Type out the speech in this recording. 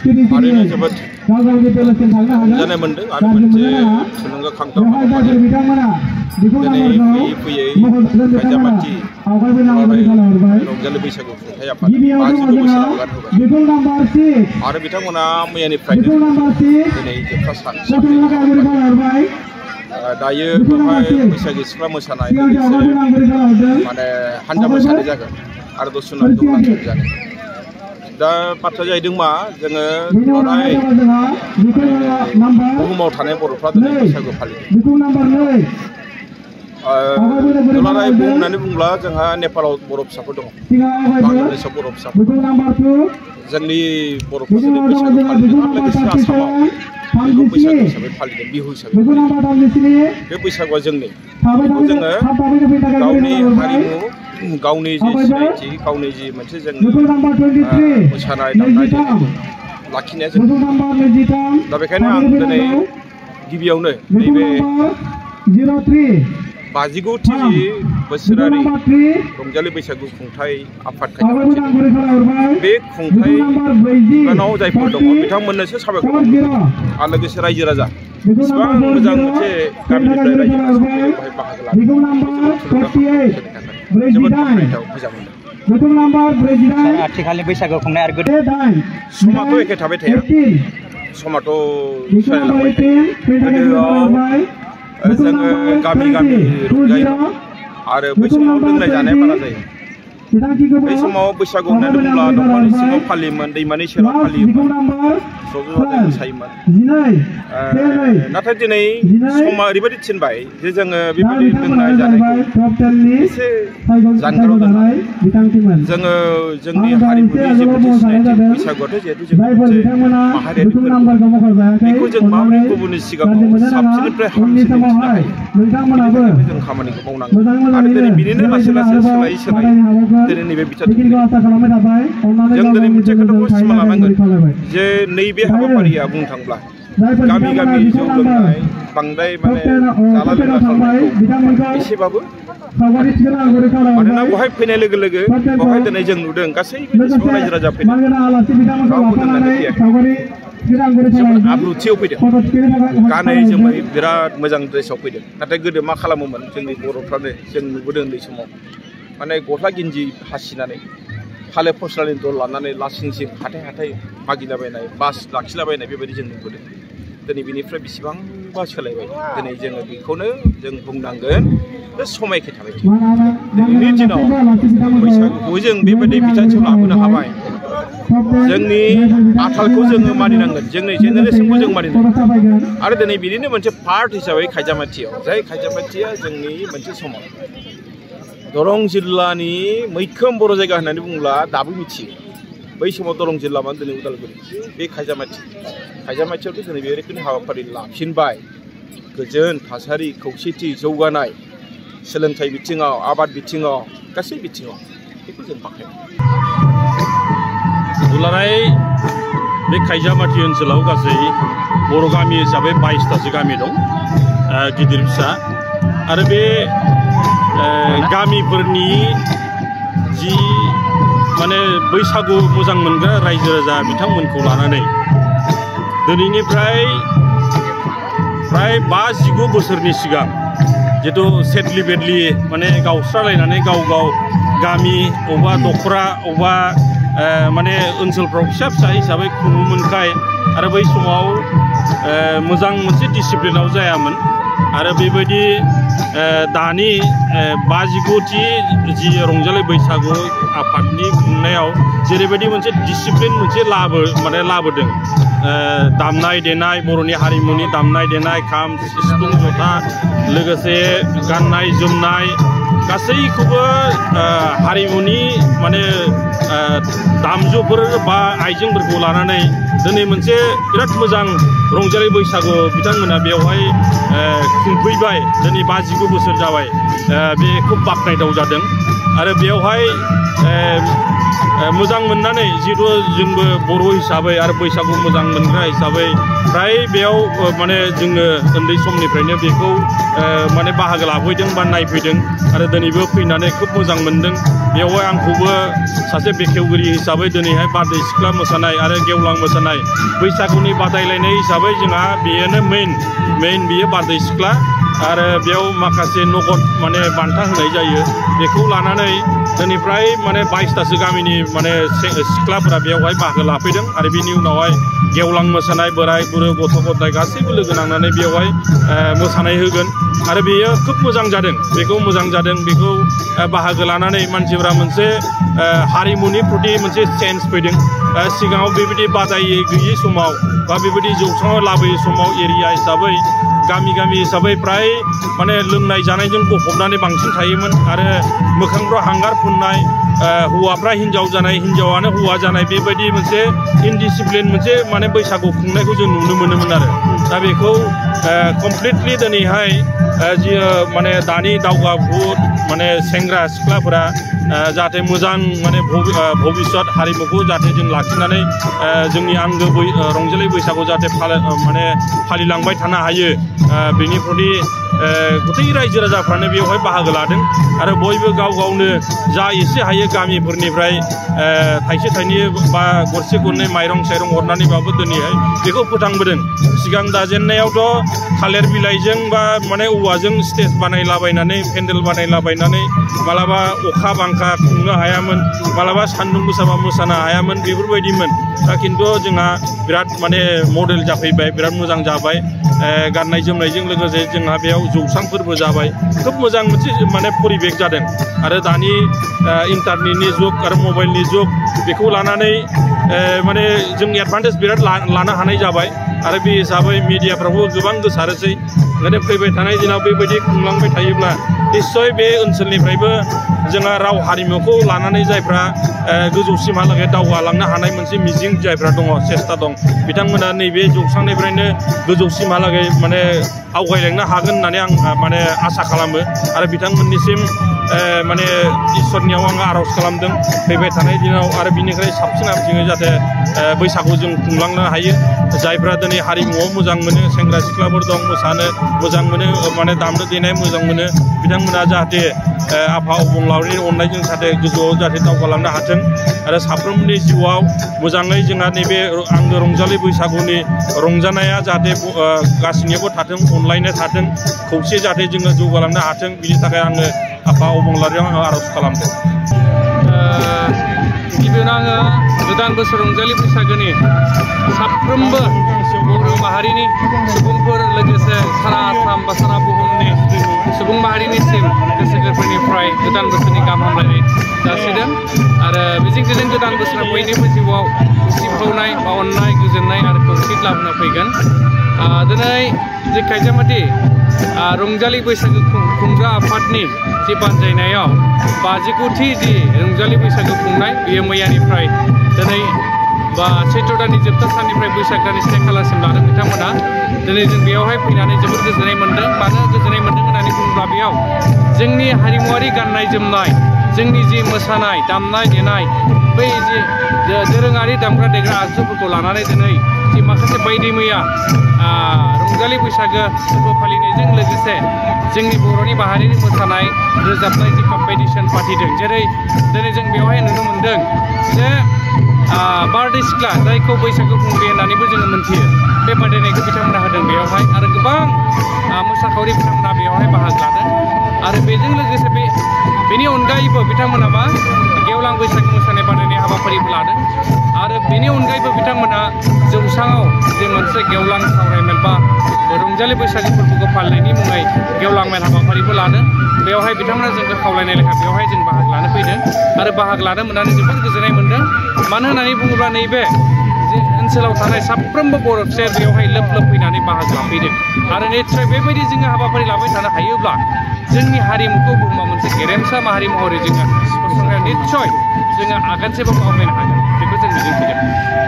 थारैनो जोबोद रंजानाय मोनदों आरो मोनसे थुलुंगाखांथाव हाबाफारि दिनै फैयै खायजामाथि रंजालि बैसागु खुंथाय आफाद 50 बोसोर आगान होबाय आरो बिथांमोना मैयानिफ्रायनो दिनै जोबथा सान दायो बेवहाय बैसागि सिख्ला मोसानाय माने हान्जा मोसानाय जागोन आरो दसे उनाव दौलांनाय जागोन दा बाथ्रा जाहैदों मा जोङो बुहुमाव थानाय बर'फ्रा दिनै बैसागु फालिदों दुलाराय बुहुम होननानै बुङोब्ला जोंहा नेपालाव बर' फिसाफोर दङ बांलादेशआव बर' फिसाफोर जोंनि बर'फोर दिनै बैसागु फालिदों आरो लोगोसे आसामाव बेखौ बैसागु हिसाबै फालिदों बिहु हिसाबै बे बैसागुआ जोंनि बेखौ जोङो गावनि हारिमु गावनि जि सिनायथि गावनि जि मोनसे जोंनि मोसानाय दामनाय देनाय लाखिनाया जों दा बेखायनो आं दिनै गिबियावनो नैबे 59थि बोसोरारि रंजालि बैसागु खुंथाय आफाद खायजामाथि बे खुंथाय बिबानाव जायफोर दङ बिथांमोननोसो साबायखर आरो लोगोसे रायजो राजा बेसेबां मोजां मोनसे गामिनिफ्राय रायजो राजा बेवहाय बाहागो लादों जोबोद बाख्नायथाव मोजां मोनदों आथिखालनि बैसागु खुंनाय आरो गोदो समाथ' एखे थाबाय थाया समाथ' सोलायलांबाय थायो गोदोआव जोङो गामि गामि रंजायो आरो बै समाव लोंनाय जानाय बारा जायो बै समाव बैसागु होननानै बुङोब्ला दंफांनि सिङाव फालियोमोन दैमानि सेराव फालियोमोन ज' ज' मोसायोमोन नाथाय दिनै समा ओरैबायदि थिनबाय जे जोङो बेबायदि लोंनाय जानायखौ एसे जानगाराव दोननानै जोङो जोंनि हारिमुनि जे मोनसे सिनायथि बैसागुआथ' जिहेतु जोंनि मोनसे माहारियारि फोरबो बेखौ जों माबोरै गुबुननि सिगाङाव साबसिननिफ्राय हामसिन दिन्थिनो हायो बेनि थाखायबो जों खामानिखौ मावनांगोन आरो दिनै बिनिनो लासै लासै सोलायै सोलायै दिनै नैबे बिथांखि जों दिनै मोनसे खोथाखौ सिमा लानांगोन जे नैबे हाबाफारिया बुंनो थाङोब्ला गामि गामि जौ लोंनाय बांद्राय माने जाला लोंला खालामनायखौ एसेबाबो मानोना बेवहाय फैनाय लोगो लोगो बेवहाय दिनै जों नुदों गासैबो जेसेबां रायजो राजा फैदों रावबो दोननानै फैयाखै आब्रुथियाव फैदों गानै जोमै बिराद मोजां ड्रेसाव फैदों नाथाय गोदो मा खालामोमोन जोंनि बर'फ्रानो जों नुबोदों उन्दै समाव माने गस्ला गिन्जि हासिनानै फाले फस्लानि दल लानानै लासिं सिं हाथाय हाथाय मागिलाबायनाय बास लाखिलाबायनाय बेबायदि जों नुबोदों दिनै बेनिफ्राय बेसेबांबा सोलायबाय दिनै जोङो बेखौनो जों बुंनांगोन बे समायखे थाबाय दिनैनि दिनाव बैसागुखौ जों बेबायदि बिथांखियाव लाबोनो हाबाय जोंनि आथालखौ जोङो मानिनांगोन जोंनि जेनेरेसनखौ जों मानिनांगोन आरो दिनै बिनिनो मोनसे पार्ट हिसाबै खायजामाथियाव जाय खायजामाथिया जोंनि मोनसे समाव दरं जिल्लानि मैखोम बर' जायगा होननानै बुङोब्ला दाबो मिथियो बै समाव दरं जिल्लामोन दिनै उदालगुरि बे खायजामाथियावथ' दिनै बे रोखोमनि हाबाफारि लाफिनबाय गोजोन थासारि खौसेथि जौगानाय सोलोंथाइ बिथिङाव आबाद बिथिङाव गासै बिथिङाव बेखौ जों बाहायो दुलाराय बे खायजामाथि ओनसोलाव गासै बर' गामि हिसाबै 22तासो गामि दं गिदिर फिसा आरो बे गामिफोरनि जि माने बैसागु मोजां मोनग्रा रायजो राजा बिथांमोनखौ लानानै दिनैनिफ्राय प्राय 59 बोसोरनि सिगां जितु सेटलि बेडलि माने गावस्रालायनानै गाव गाव गामि अबा दखरा अबा माने ओनसोलफ्राव फिसा फिसा हिसाबै खुङोमोनखाय आरो बै समाव मोजां मोनसे डिसिप्लिनाव जायामोन आरो बेबायदि दानि 59थि जि रंजालि बैसागु आफादनि खुंनायाव जेरैबायदि मोनसे डिसिप्लिन मोनसे लाबोदों दामनाय देनाय बर'नि हारिमुनि दामनाय देनाय खाम सिफुं जथा लोगोसे गाननाय जोमनाय गासैखौबो हारिमुनि माने दामजुफोर बा आइजेंफोरखौ लानानै दिनै मोनसे बिराद मोजां रंजालि बैसागु बिथांमोना बेवहाय खुंफैबाय दिनै 59 बोसोर जाबाय बे खुब बाख्नायथाव जादों आरो बेवहाय मोजां मोननानै जिहेतु जोंबो बर' हिसाबै आरो बैसागु मोजां मोनग्रा हिसाबै फ्राय बेयाव माने जोङो उन्दै समनिफ्रायनो बेखौ माने बाहागो लाफैदों बा नायफैदों आरो दिनैबो फैनानै खोब मोजां मोनदों। बेवहाय आंखौबो सासे बेखेवगिरि हिसाबै दिनैहाय बारदै सिख्ला मोसानाय आरो गेवलां मोसानाय बैसागुनि बादायलायनाय हिसाबै जोंहा बेनो मेइन बियो बारदै सिख्ला आरो बेयाव माखासे नगद माने बान्था होनाय जायो। बेखौ लानानै दिनैफ्राय माने 22तासो गामिनि माने सिख्लाफोरा बेवहाय बाहागो लाफैदों आरो बिनि उनावहाय गेवलां मोसानाय बोराय बुरै गथ' गथाय गासैबो लोगो नांनानै बेवहाय मोसानाय होगोन आरो बेयो खोब मोजां जादों। बेखौ मोजां जादों बेखौ बाहागो लानानै मानसिफोरा मोनसे हारिमुनि प्रति मोनसे सेन्स फैदों। सिगाङाव बेबायदि बादायै गैयै समाव बा बेबायदि जौस्राङाव लाबोयै समाव एरिया हिसाबै गामि हिसाबै फ्राय माने लोंनाय जानायजों गफबनानै बांसिन थायोमोन आरो मोखांफ्राव हांगार फुननाय हौवाफ्रा हिन्जाव जानाय हिन्जावानो हौवा जानाय बेबायदि मोनसे इनडिसिप्लिन मोनसे माने बैसागु खुंनायखौ जों नुनो मोनोमोन आरो दा बेखौ कमप्लिटलि दिनैहाय जि माने दानि दावगाफु माने सेंग्रा सिख्लाफोरा जाहाथे मोजां माने भबिष्यत हारिमुखौ जाहाथे जों लाखिनानै जोंनि आंगो रंजालि बैसागु जाहाथे माने फालिलांबाय थानो हायो बेनि प्रति गथै रायजो राजाफ्रानो बेवहाय बाहागो लादों आरो बयबो गाव गावनो जा एसे हायो गामिफोरनिफ्राय थाइसे थाइनै बा गरसे गरनै माइरं साइरं हरनानैबाबो दिनैहाय बेखौ फोथांबोदों। सिगां दाजेननायावथ' थालिर बिलाइजों बा माने औवाजों स्टेज बानायलाबायनानै पेन्डेल बानायलाबायनानै मालाबा अखा बांखा खुंनो हायामोन मालाबा सान्दुं गोसाबा मोसानो हायामोन बेफोरबायदिमोन। दा खिन्थु जोंहा बिराद माने मडेल जाफैबाय बिराद मोजां जाबाय गाननाय जोमनायजों लोगोसे जोंहा बेयाव जौस्रांफोरबो जाबाय खोब मोजां मोनसे माने परिबेक जादों आरो दानि इन्टारनेटनि जुग आरो मबाइलनि जुग बेखौ लानानै माने जों एडभान्टेज बिराद लानो हानाय जाबाय आरो बे हिसाबै मिडियाफ्रावबो गोबां गोसारोसै। ओंखायनो फैबाय थानाय दिनाव बेबायदि खुंलांबाय थायोब्ला निस्सय बे ओनसोलनिफ्रायबो जोंहा राव हारिमुखौ लानानै जायफ्रा गोजौसिमहालागै दावगालांनो हानाय मोनसे मिजिं जायफ्रा दङ सेस्था दं बिथांमोना नैबे जौस्रांनिफ्रायनो गोजौसिमहालागै माने आवगायलांनो हागोन होननानै आं माने आसा खालामो आरो बिथांमोननिसिम माने इसोरनियाव आं आर'ज खालामदों फैबाय थानाय दिनाव आरो बिनिफ्राय साबसिन हामसिनै जाहाथे बैसागु जों खुंलांनो हायो। जायफ्रा दिनै हारिमुआव मोजां मोनो सेंग्रा सिख्लाफोर दं मोसानो मोजां मोनो माने दामनो देनाय मोजां मोनो बिथांमोना जाहाथे आफा अबंलावरिनि अननायजों जाहाथे गोजौआव जाहाथे दावगालांनो हाथों आरो साफ्रोमनि जिउआव मोजाङै जोंहा नैबे आंगो रंजालि बैसागुनि रंजानाया जाहाथे गासैनियावबो थाथों अनलायनाय थाथों खौसे जाहाथे जोङो जौगालांनो हाथों बिनि थाखाय आङो आफा अबंलावरियाव आङो आर'ज खालामदों। गिबियावनो आङो गोदान बोसोर रंजालि बैसागोनि साफ्रोमबो बर' माहारिनि सुबुंफोर लोगोसे सारा आसाम बा सारा बुहुमनि सुबुं माहारिनिसिम गोसो गोरबोनिफ्राय गोदान बोसोरनि गाहाम हामलायनाय जासिदों आरो बेजों गोदान बोसोरा बयनिबो जिउआव उसिफावनाय बा अननाय गोजोननाय आरो खौसेथि लाबोना फैगोन। दिनै जे खायजामाथि रंजालि बैसागो खुंग्रा आफादनि जे बानजायनायाव 59थि जि रंजालि बैसागो खुंनाय बेयो मैयानिफ्राय दिनै बा सैत्र दाननि जोबथा साननिफ्राय बैसाग दाननि 1 खालारसिम लादों बिथांमोना। दिनै जों बेयावहाय फैनानै जोबोद गोजोननाय मोन्दों। मानो गोजोननाय मोन्दों होननानै बुङोब्ला बेयाव जोंनि हारिमुवारि गाननाय जोमनाय जोंनि जि मोसानाय दामनाय देनाय बै जि दोरोङारि दामग्रा देग्रा आगजुफोरखौ लानानै दिनै जि माखासे बायदि मैया रंजालि बैसागो फोरबो फालिनायजों लोगोसे जोंनि बर'नि माहारिनि मोसानाय रोजाबनाय जि कम्पिटिसन फाथिदों। जेरै दिनै जों बेवहाय नुनो मोन्दों जे बारदै सिख्ला जायखौ बैसागो खुंग्रि होननानैबो जोङो मोनथियो बे बादायनायखौ बिथांमोना होदों बेयावहाय आरो गोबां मोसाखावरि बिथांमोना बेवहाय बाहागो लादों आरो बेजों लोगोसे बेनि अनगायैबो बिथांमोना मा गेवलां बैसागो मोसानाय बादायनाय हाबाफारिबो लादों आरो बेनि अनगायैबो बिथांमोना जौस्राङाव जे मोनसे गेवलां सावरायमेल बा रंजालि बैसागो फोरबोखौ फालिनायनि मुङै गेवलां मेल हाबाफारिबो लादों। बेवहाय बिथांमोना जोंखौ खावलायनाय लेखा बेवहाय जों बाहागो लानो फैदों आरो बाहागो लानो मोननानै जोबोद गोजोननाय मोन्दों। मानो होननानै बुङोब्ला नैबे जे ओनसोलाव थानाय साफ्रोमबो बर' फिसाया बेवहाय लोब फैनानै बाहागो लाफैदों आरो निस्सय बेबायदि जोङो हाबाफारि लाबाय थानो हायोब्ला जोंनि हारिमुखौ बुहुमाव मोनसे गेरेमसा माहारि महरै जोङो फसंनायाव निस्सय जोङो आगानसेबाबो आवगायनो हागोन बेखौ जों मिजिंथिदों।